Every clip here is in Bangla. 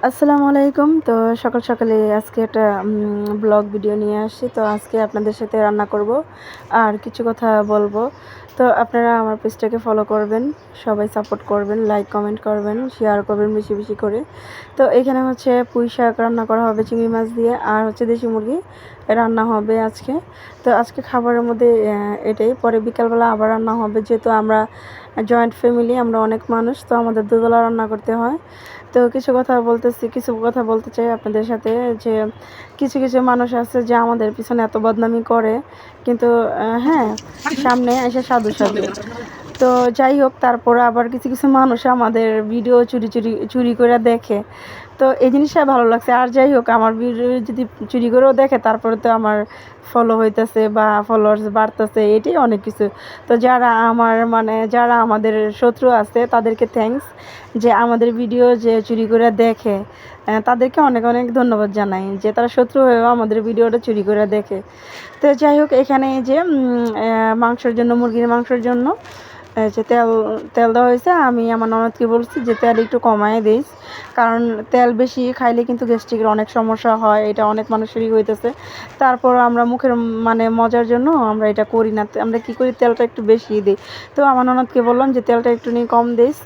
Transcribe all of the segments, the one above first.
আসসালামু আলাইকুম। তো সকাল সকালে আজকে একটা ব্লগ ভিডিও নিয়ে আসি। তো আজকে আপনাদের সাথে রান্না করব আর কিছু কথা বলবো। তো আপনারা আমার পেজটাকে ফলো করবেন, সবাই সাপোর্ট করবেন, লাইক কমেন্ট করবেন, শেয়ার করবেন বেশি বেশি করে। তো এখানে হচ্ছে পুঁই শাক রান্না করা হবে চিংড়ি মাছ দিয়ে, আর হচ্ছে দেশি মুরগি রান্না হবে আজকে। তো আজকে খাবারের মধ্যে এটাই, পরে বিকালবেলা আবার রান্না হবে, যেহেতু আমরা জয়েন্ট ফ্যামিলি, আমরা অনেক মানুষ, তো আমাদের দুবেলা রান্না করতে হয়। তো কিছু কথা বলতে চাই আপনাদের সাথে, যে কিছু কিছু মানুষ আছে যে আমাদের পিছনে এত বদনামি করে, কিন্তু হ্যাঁ, সামনে এসে সাধু সাধু। তো যাই হোক, তারপরে আবার কিছু কিছু মানুষ আমাদের ভিডিও চুরি করে দেখে। তো এই জিনিসটা ভালো লাগছে। আর যাই হোক, আমার ভিডিও যদি চুরি করেও দেখে, তারপরে তো আমার ফলো হইতেছে বা ফলোয়ার্স বাড়তেছে, এটাই অনেক কিছু। তো যারা আমাদের শত্রু আছে তাদেরকে থ্যাঙ্কস, যে আমাদের ভিডিও যে চুরি করে দেখে, তাদেরকে অনেক অনেক ধন্যবাদ জানাই, যে তারা শত্রু হয়েও আমাদের ভিডিওটা চুরি করে দেখে। তো যাই হোক, এখানে যে মাংসের জন্য, মুরগির মাংসের জন্য যে তেল দেওয়া হয়েছে। আমি আমার ননদকে বলছি যে তেল একটু কমায় দিস, কারণ তেল বেশি খাইলে কিন্তু গ্যাস্ট্রিকের অনেক সমস্যা হয়, এটা অনেক মানুষেরই হইতেছে। তারপর আমরা মুখের মজার জন্য আমরা এটা করি না, আমরা কি করি, তেলটা একটু বেশি দিই। তো আমার ননদকে বললাম যে তেলটা একটু নিয়ে কম দিস।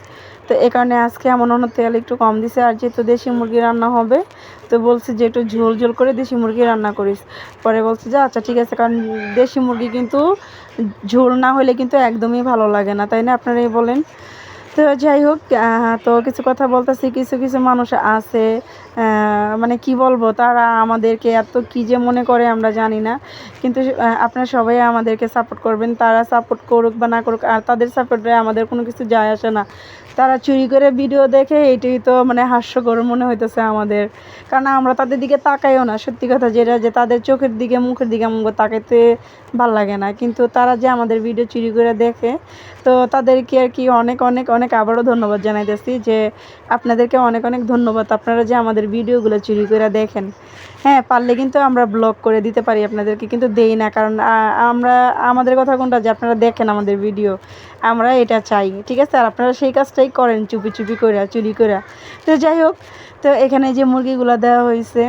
তো এ কারণে আজকে আমার ননদ তেল একটু কম দিছে। আর যেহেতু দেশি মুরগি রান্না হবে, তো বলছি যে একটু ঝোল ঝোল করে দেশি মুরগি রান্না করিস। পরে বলছি যে আচ্ছা ঠিক আছে, কারণ দেশি মুরগি কিন্তু ঝোল না হলে কিন্তু একদমই ভালো লাগে না, তাই না, আপনারাই বলেন। তো যাই হোক, তো কিছু কথা বলতেছি, কিছু কিছু মানুষ আছে, মানে কি বলবো, তারা আমাদেরকে এত কী যে মনে করে আমরা জানি না। কিন্তু আপনারা সবাই আমাদেরকে সাপোর্ট করবেন, তারা সাপোর্ট করুক বা না করুক, আর তাদের সাপোর্টে আমাদের কোনো কিছু যায় আসে না। তারা চুরি করে ভিডিও দেখে, এটাই তো মানে হাস্যকর মনে হইতেছে আমাদের, কারণ আমরা তাদের দিকে তাকাইও না। সত্যি কথা যেটা, যে তাদের চোখের দিকে, মুখের দিকে আমাকে তাকাইতে ভাল লাগে না, কিন্তু তারা যে আমাদের ভিডিও চুরি করে দেখে, তো তাদেরকে আর কি অনেক অনেক অনেক আবারও ধন্যবাদ জানাইতেছি, যে আপনাদেরকে অনেক অনেক ধন্যবাদ, আপনারা যে আমাদের ভিডিওগুলো চুরি করে দেখেন। হ্যাঁ, পারলে কিন্তু আমরা ব্লগ করে দিতে পারি আপনাদেরকে, কিন্তু দেই না, কারণ আমাদের কথা কোনটা, যে আপনারা দেখেন আমাদের ভিডিও, আমরা এটা চাই, ঠিক আছে। আর আপনারা সেই কাজটাই করেন, চুপি চুপি করে, চুরি করে। তো যাই হোক, তো এখানে যে মুরগিগুলো দেওয়া হয়েছে,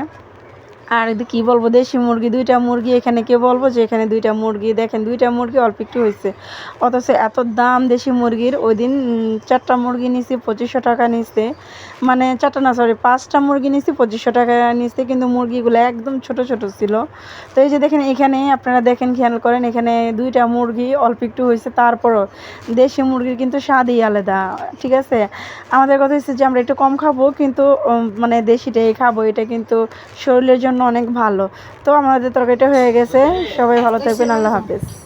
আর কী বলবো, দেশি মুরগি 2টা মুরগি, এখানে কে বলবো যে এখানে 2টা মুরগি, দেখেন 2টা মুরগি অল্প একটু হয়েছে, অথচ এত দাম দেশি মুরগির। ওই দিন 4টা মুরগি নিছি 2500 টাকা নিচ্ছে, মানে 4টা না, সরি 5টা মুরগি নিছি 2500 টাকা নিচ্ছে, কিন্তু মুরগিগুলো একদম ছোট ছোট ছিল। তো এই যে দেখেন, এখানে আপনারা দেখেন, খেয়াল করেন, এখানে 2টা মুরগি অল্প একটু হয়েছে, তারপরও দেশি মুরগির কিন্তু স্বাদই আলাদা, ঠিক আছে। আমাদের কথা হচ্ছে যে আমরা একটু কম খাবো, কিন্তু মানে দেশিটাই খাবো, এটা কিন্তু শরীরের জন্য অনেক ভালো। তো আমাদের তরকারিটা হয়ে গেছে, সবাই ভালো থাকবেন, আল্লাহ হাফেজ।